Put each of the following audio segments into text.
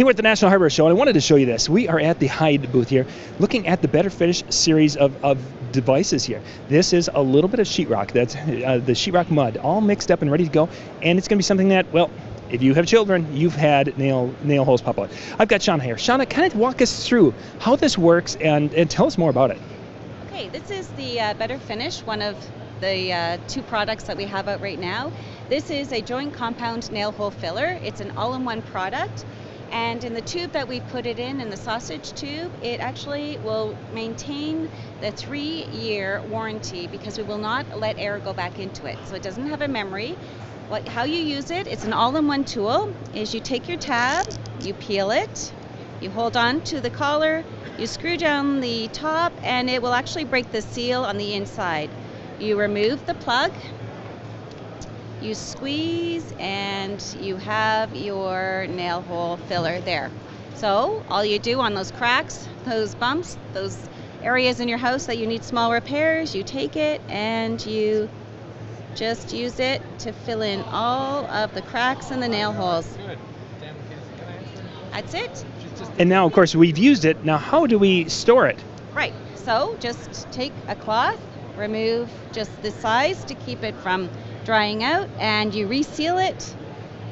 we're at the National Hardware Show, and I wanted to show you this. We are at the Hyde booth here, looking at the Better Finish series of devices here. This is a little bit of sheetrock. That's the sheetrock mud, all mixed up and ready to go. And it's going to be something that, well, if you have children, you've had nail holes pop out. I've got Shauna here. Shauna, kind of walk us through how this works and tell us more about it. Okay, this is the Better Finish, one of the two products that we have out right now. This is a joint compound nail hole filler. It's an all-in-one product. And in the tube that we put it in the sausage tube, it actually will maintain the 3-year warranty because we will not let air go back into it. So it doesn't have a memory. How you use it, it's an all-in-one tool, is you take your tab, you peel it, you hold on to the collar, you screw down the top, and it will actually break the seal on the inside. You remove the plug, you squeeze, and you have your nail hole filler there. So all you do on those cracks, those bumps, those areas in your house that you need small repairs, you take it and you just use it to fill in all of the cracks and the nail holes. That's it. And now, of course, we've used it. Now, how do we store it? Right. So just take a cloth, remove just the size to keep it from drying out, and you reseal it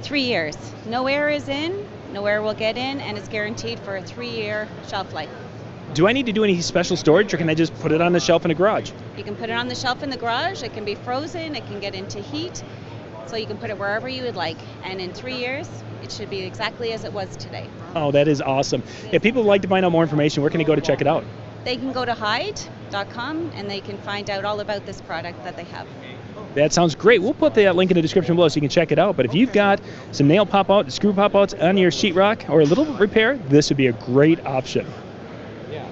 3 years. No air is in, no air will get in, and it's guaranteed for a 3-year shelf life. Do I need to do any special storage, or can I just put it on the shelf in the garage? You can put it on the shelf in the garage. It can be frozen, it can get into heat, so you can put it wherever you would like. And in 3 years, it should be exactly as it was today. Oh, that is awesome. If people would like to find out more information, where can they go to check it out? They can go to Hyde.com and they can find out all about this product that they have. That sounds great. We'll put the link in the description below so you can check it out. But if you've got some nail pop-out, screw pop-outs on your sheetrock or a little repair, this would be a great option. Yeah.